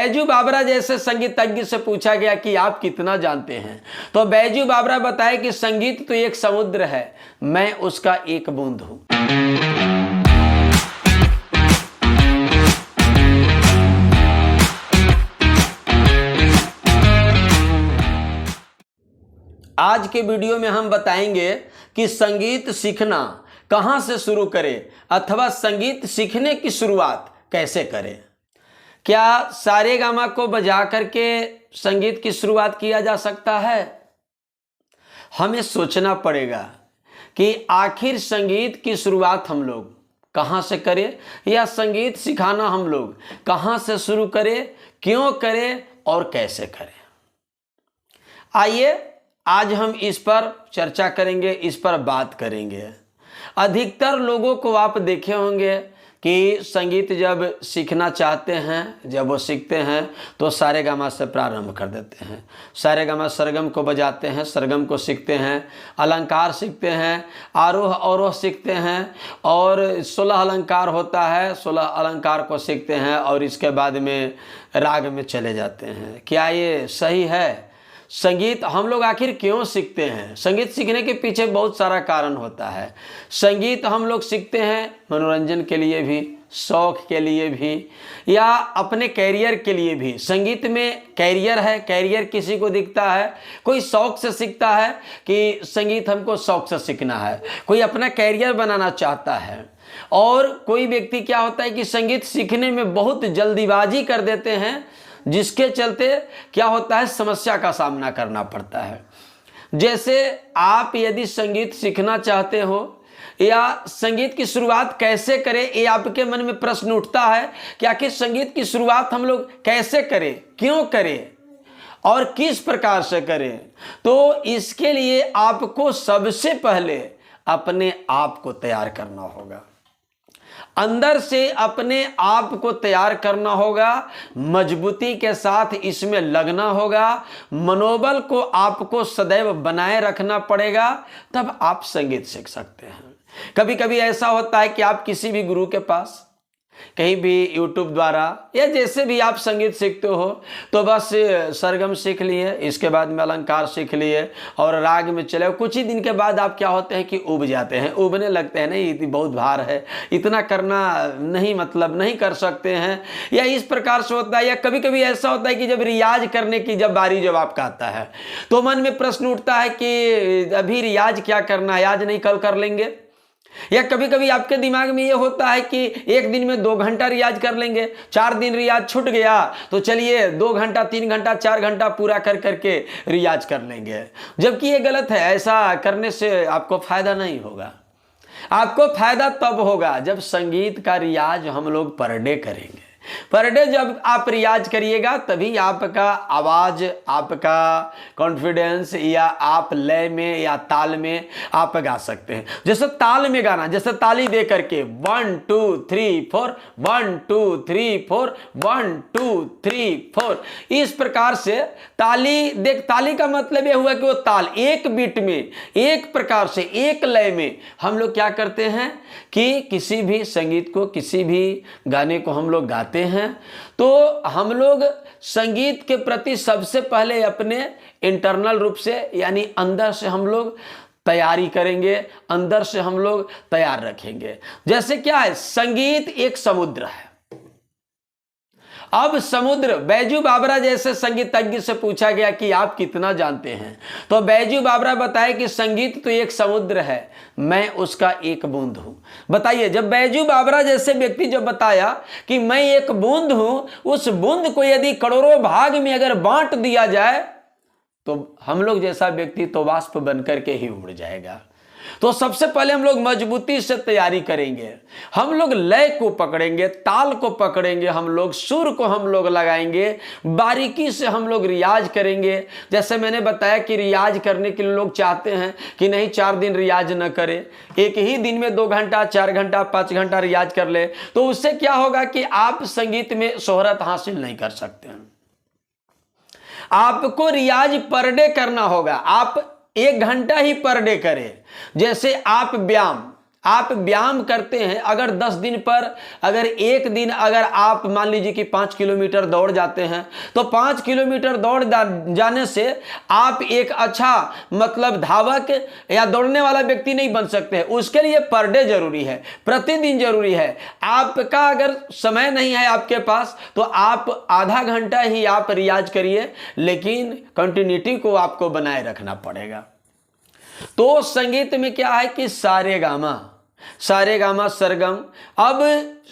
बैजू बावरा जैसे संगीतज्ञ से पूछा गया कि आप कितना जानते हैं, तो बैजू बावरा बताए कि संगीत तो एक समुद्र है, मैं उसका एक बूंद हूं। आज के वीडियो में हम बताएंगे कि संगीत सीखना कहां से शुरू करें अथवा संगीत सीखने की शुरुआत कैसे करें। क्या सारेगामा को बजा करके संगीत की शुरुआत किया जा सकता है? हमें सोचना पड़ेगा कि आखिर संगीत की शुरुआत हम लोग कहां से करें या संगीत सिखाना हम लोग कहां से शुरू करें, क्यों करें और कैसे करें। आइए आज हम इस पर चर्चा करेंगे, इस पर बात करेंगे। अधिकतर लोगों को आप देखे होंगे कि संगीत जब सीखना चाहते हैं, जब वो सीखते हैं तो सारेगामा से प्रारंभ कर देते हैं। सारेगामा सरगम को बजाते हैं, सरगम को सीखते हैं, अलंकार सीखते हैं, आरोह अवरोह सीखते हैं और 16 अलंकार होता है, 16 अलंकार को सीखते हैं और इसके बाद में राग में चले जाते हैं। क्या ये सही है? संगीत हम लोग आखिर क्यों सीखते हैं? संगीत सीखने के पीछे बहुत सारा कारण होता है। संगीत हम लोग सीखते हैं मनोरंजन के लिए भी, शौक के लिए भी या अपने कैरियर के लिए भी। संगीत में कैरियर है, कैरियर किसी को दिखता है, कोई शौक से सीखता है कि संगीत हमको शौक से सीखना है, कोई अपना कैरियर बनाना चाहता है। और कोई व्यक्ति क्या होता है कि संगीत सीखने में बहुत जल्दीबाजी कर देते हैं, जिसके चलते क्या होता है, समस्या का सामना करना पड़ता है। जैसे आप यदि संगीत सीखना चाहते हो या संगीत की शुरुआत कैसे करें, ये आपके मन में प्रश्न उठता है कि आखिर संगीत की शुरुआत हम लोग कैसे करें, क्यों करें और किस प्रकार से करें। तो इसके लिए आपको सबसे पहले अपने आप को तैयार करना होगा, अंदर से अपने आप को तैयार करना होगा, मजबूती के साथ इसमें लगना होगा, मनोबल को आपको सदैव बनाए रखना पड़ेगा, तब आप संगीत सीख सकते हैं। कभी कभी ऐसा होता है कि आप किसी भी गुरु के पास कहीं भी यूट्यूब द्वारा या जैसे भी आप संगीत सीखते हो तो बस सरगम सीख लिए, इसके बाद में अलंकार सीख लिए और राग में चले। कुछ ही दिन के बाद आप क्या होते हैं कि उब जाते हैं, उबने लगते हैं, नहीं बहुत भार है, इतना करना नहीं, मतलब नहीं कर सकते हैं, या इस प्रकार से होता है। या कभी कभी ऐसा होता है कि जब रियाज करने की जब बारी जब आपका आता है तो मन में प्रश्न उठता है कि अभी रियाज क्या करना है, आज नहीं कल कर लेंगे। या कभी कभी आपके दिमाग में ये होता है कि एक दिन में 2 घंटा रियाज कर लेंगे, 4 दिन रियाज छूट गया तो चलिए 2 घंटा 3 घंटा 4 घंटा पूरा कर करके रियाज कर लेंगे। जबकि ये गलत है, ऐसा करने से आपको फायदा नहीं होगा। आपको फायदा तब होगा जब संगीत का रियाज हम लोग पर डे करेंगे। पर डे जब आप रियाज करिएगा तभी आपका आवाज, आपका कॉन्फिडेंस या आप लय में या ताल में आप गा सकते हैं। जैसे ताल में गाना, जैसे ताली दे करके 1 2 3 4 1 2 3 4 1 2 3 4, इस प्रकार से ताली देख, ताली का मतलब यह हुआ कि वो ताल एक बीट में, एक प्रकार से एक लय में हम लोग क्या करते हैं कि किसी भी संगीत को, किसी भी गाने को हम लोग गाते हैं। तो हम लोग संगीत के प्रति सबसे पहले अपने इंटरनल रूप से यानी अंदर से हम लोग तैयारी करेंगे, अंदर से हम लोग तैयार रखेंगे। जैसे क्या है, संगीत एक समुद्र है। अब समुद्र, बैजू बावरा जैसे संगीतज्ञ से पूछा गया कि आप कितना जानते हैं, तो बैजू बावरा बताए कि संगीत तो एक समुद्र है, मैं उसका एक बूंद हूं। बताइए, जब बैजू बावरा जैसे व्यक्ति जब बताया कि मैं एक बूंद हूं, उस बूंद को यदि करोड़ों भाग में अगर बांट दिया जाए तो हम लोग जैसा व्यक्ति तो वाष्प बनकर के ही उड़ जाएगा। तो सबसे पहले हम लोग मजबूती से तैयारी करेंगे, हम लोग लय को पकड़ेंगे, ताल को पकड़ेंगे, हम लोग सुर को हम लोग लगाएंगे, बारीकी से हम लोग रियाज करेंगे। जैसे मैंने बताया कि रियाज करने के लिए लोग चाहते हैं कि नहीं 4 दिन रियाज न करें, एक ही दिन में 2 घंटा 4 घंटा 5 घंटा रियाज कर ले, तो उससे क्या होगा कि आप संगीत में शोहरत हासिल नहीं कर सकते हैं। आपको रियाज पर डे करना होगा, आप 1 घंटा ही पर डे करें। जैसे आप व्यायाम आप व्यायाम करते हैं, अगर 10 दिन पर अगर एक दिन अगर आप मान लीजिए कि 5 किलोमीटर दौड़ जाते हैं, तो 5 किलोमीटर दौड़ जाने से आप एक अच्छा मतलब धावक या दौड़ने वाला व्यक्ति नहीं बन सकते। उसके लिए पर डे जरूरी है, प्रतिदिन जरूरी है। आपका अगर समय नहीं है आपके पास तो आप आधा घंटा ही आप रियाज करिए, लेकिन कंटिन्यूटी को आपको बनाए रखना पड़ेगा। तो संगीत में क्या है कि सारे गामा सरगम। अब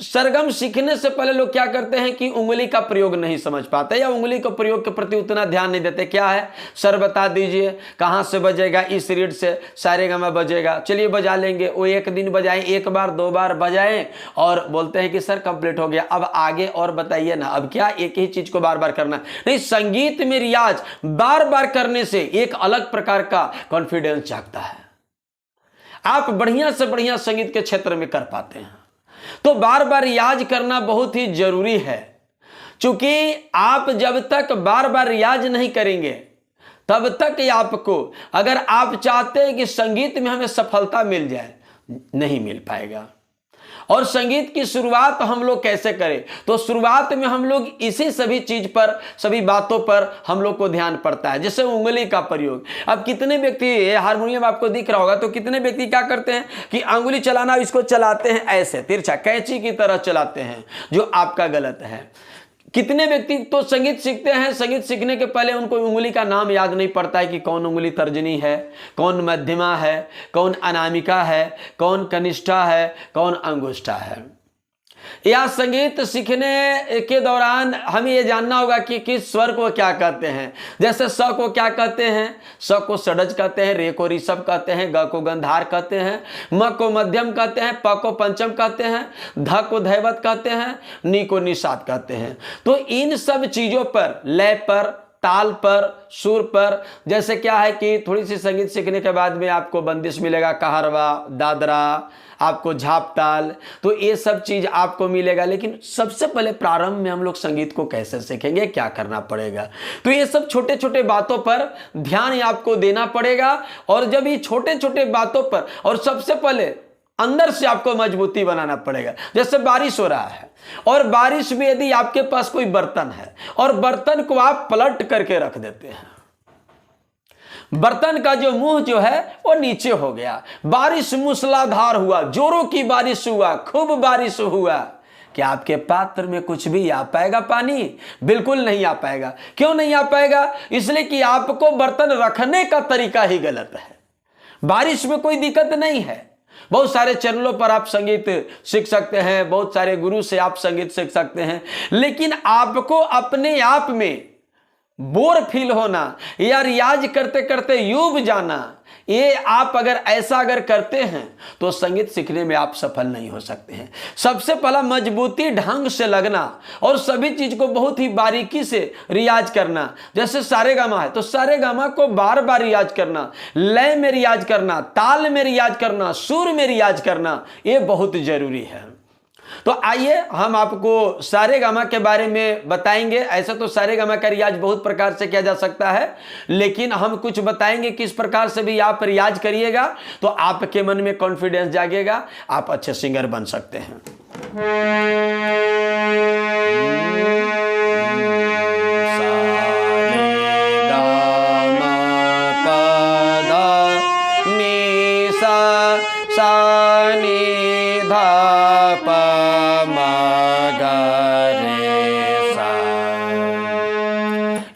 सरगम सीखने से पहले लोग क्या करते हैं कि उंगली का प्रयोग नहीं समझ पाते या उंगली के प्रयोग के प्रति उतना ध्यान नहीं देते। क्या है सर बता दीजिए कहां से बजेगा, इस रीड से सारे गामा बजेगा, चलिए बजा लेंगे। वो एक दिन बजाएं, एक बार दो बार बजाएं और बोलते हैं कि सर कंप्लीट हो गया, अब आगे और बताइए ना। अब क्या एक ही चीज को बार बार करना नहीं, संगीत में रियाज बार बार करने से एक अलग प्रकार का कॉन्फिडेंस जागता है, आप बढ़िया से बढ़िया संगीत के क्षेत्र में कर पाते हैं। तो बार बार रियाज करना बहुत ही जरूरी है, क्योंकि आप जब तक बार बार रियाज नहीं करेंगे तब तक आपको, अगर आप चाहते हैं कि संगीत में हमें सफलता मिल जाए, नहीं मिल पाएगा। और संगीत की शुरुआत हम लोग कैसे करें, तो शुरुआत में हम लोग इसी सभी चीज पर, सभी बातों पर हम लोग को ध्यान पड़ता है। जैसे उंगली का प्रयोग, अब कितने व्यक्ति हारमोनियम आपको दिख रहा होगा, तो कितने व्यक्ति क्या करते हैं कि अंगुली चलाना, इसको चलाते हैं ऐसे तिरछा कैंची की तरह चलाते हैं, जो आपका गलत है। कितने व्यक्ति तो संगीत सीखते हैं, संगीत सीखने के पहले उनको उंगली का नाम याद नहीं पड़ता है कि कौन उंगली तर्जनी है, कौन मध्यमा है, कौन अनामिका है, कौन कनिष्ठा है, कौन अंगुष्ठा है। या संगीत सीखने के दौरान हमें यह जानना होगा कि किस स्वर को क्या कहते हैं। जैसे स को क्या कहते हैं, स को षडज कहते हैं, रे को ऋषभ कहते हैं, ग को गंधार कहते हैं, म को मध्यम कहते हैं, प को पंचम कहते हैं, ध को धैवत कहते हैं, नी को निषाद कहते हैं। तो इन सब चीजों पर, लय पर, ताल पर, सुर पर, जैसे क्या है कि थोड़ी सी संगीत सीखने के बाद में आपको बंदिश मिलेगा, कहरवा, दादरा, आपको झाप ताल, तो ये सब चीज आपको मिलेगा। लेकिन सबसे पहले प्रारंभ में हम लोग संगीत को कैसे सीखेंगे, क्या करना पड़ेगा, तो ये सब छोटे छोटे बातों पर ध्यान आपको देना पड़ेगा। और जब ये छोटे छोटे बातों पर, और सबसे पहले अंदर से आपको मजबूती बनाना पड़ेगा। जैसे बारिश हो रहा है और बारिश में यदि आपके पास कोई बर्तन है और बर्तन को आप पलट करके रख देते हैं, बर्तन का जो मुंह जो है वो नीचे हो गया, बारिश मूसलाधार हुआ, जोरों की बारिश हुआ, खूब बारिश हुआ, क्या आपके पात्र में कुछ भी आ पाएगा पानी? बिल्कुल नहीं आ पाएगा। क्यों नहीं आ पाएगा? इसलिए कि आपको बर्तन रखने का तरीका ही गलत है। बारिश में कोई दिक्कत नहीं है, बहुत सारे चैनलों पर आप संगीत सीख सकते हैं, बहुत सारे गुरु से आप संगीत सीख सकते हैं, लेकिन आपको अपने आप में बोर फील होना या रियाज करते करते यूब जाना, ये आप अगर ऐसा अगर करते हैं तो संगीत सीखने में आप सफल नहीं हो सकते हैं। सबसे पहला मजबूती ढंग से लगना और सभी चीज को बहुत ही बारीकी से रियाज करना। जैसे सारे गामा है तो सारे गामा को बार बार रियाज करना, लय में रियाज करना, ताल में रियाज करना, सुर में रियाज करना, ये बहुत जरूरी है। तो आइए हम आपको सारे गामा के बारे में बताएंगे। ऐसा तो सारे गामा का रियाज बहुत प्रकार से किया जा सकता है, लेकिन हम कुछ बताएंगे किस प्रकार से भी आप रियाज करिएगा तो आपके मन में कॉन्फिडेंस जागेगा, आप अच्छे सिंगर बन सकते हैं।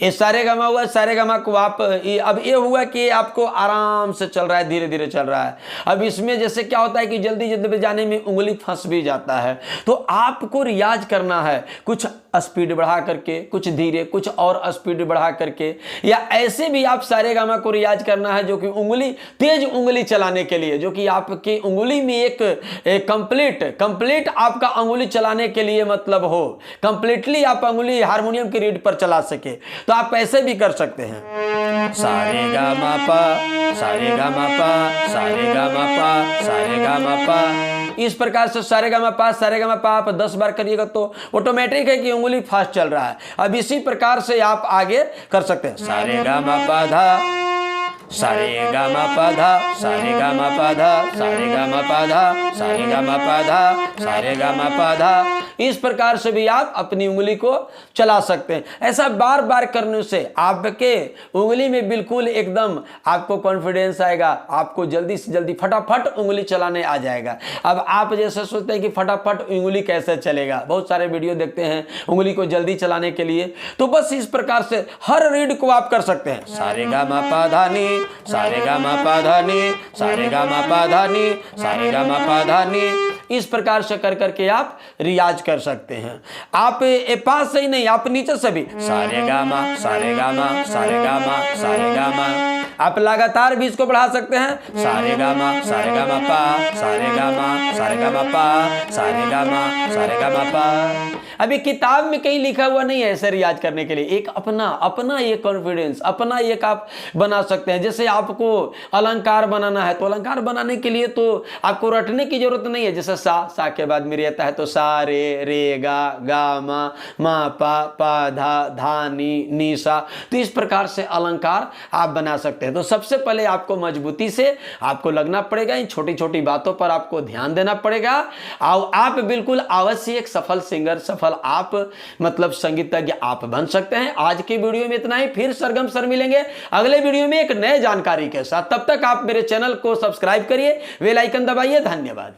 ये सारे गामा हुआ। सारे गामा को आप अब ये हुआ कि आपको आराम से चल रहा है, धीरे धीरे चल रहा है। अब इसमें जैसे क्या होता है कि जल्दी जल्दी बजाने में उंगली फंस भी जाता है, तो आपको रियाज करना है, कुछ स्पीड बढ़ा करके, कुछ धीरे, कुछ और स्पीड बढ़ा करके, या ऐसे भी आप सारे गामा को रियाज करना है जो कि उंगली तेज उंगली चलाने के लिए, जो कि आपकी उंगली में एक कंप्लीट आपका उंगली चलाने के लिए मतलब हो, कंप्लीटली आप उंगली हारमोनियम की रीड पर चला सके, तो आप ऐसे भी कर सकते हैं। सारे गामा पा, सारे गामा पा, सारे गामा पा, सारे गामा पा, इस प्रकार से सारे गामा पा, सारे गामा पा आप 10 बार करिएगा तो ऑटोमेटिक है कि उंगली फास्ट चल रहा है। अब इसी प्रकार से आप आगे कर सकते हैं। सारे गामा पा धा, सारे गा मा पा धा, सारे गा मा पा धा, सारे गा मा पा धा, सारे गा मा पा धा, सारे गा मा पा धा। इस प्रकार से भी आप अपनी उंगली को चला सकते हैं। ऐसा बार बार करने से आपके उंगली में बिल्कुल एकदम आपको कॉन्फिडेंस आएगा, आपको जल्दी से जल्दी फटाफट उंगली चलाने आ जाएगा। अब आप जैसे सोचते हैं कि फटाफट उंगली कैसे चलेगा, बहुत सारे वीडियो देखते हैं उंगली को जल्दी चलाने के लिए, तो बस इस प्रकार से हर रीड को आप कर सकते हैं। सारे गा मा पा धा नी, सारे गा मा पा धा नी, सारे गा मा पा धा नी, सारे गा मा पा धा नी। इस प्रकार से कर करके आप रियाज कर सकते हैं। आप पास से ही नहीं, आप नीचे से भी सारे गा मा, सारे गा मा, सारे गा मा, सारे गा मा। आप लगातार भी इसको बढ़ा सकते हैं। सारे गा मा, सारे गा मा पा, सारे गा मा, सारे गा मा पा, सारे गा मा, सारे गा मा पा। अभी किताब में कहीं लिखा हुआ नहीं है ऐसे रियाज करने के लिए। एक अपना ये कॉन्फिडेंस, अपना एक आप बना सकते हैं। जैसे आपको अलंकार बनाना है तो अलंकार बनाने के लिए तो आपको रटने की जरूरत नहीं है। जैसे सा के बाद मेरी आता है तो सा रे गा मा पा धा नी सा। तो इस प्रकार से अलंकार आप बना सकते हैं। तो सबसे पहले आपको मजबूती से आपको लगना पड़ेगा, इन छोटी छोटी बातों पर आपको ध्यान देना पड़ेगा। और आप बिल्कुल अवश्य एक सफल सिंगर, सफल आप मतलब संगीतज्ञ आप बन सकते हैं। आज की वीडियो में इतना ही, फिर सरगम सर मिलेंगे अगले वीडियो में एक नए जानकारी के साथ। तब तक आप मेरे चैनल को सब्सक्राइब करिए, बेल आइकन दबाइए। धन्यवाद।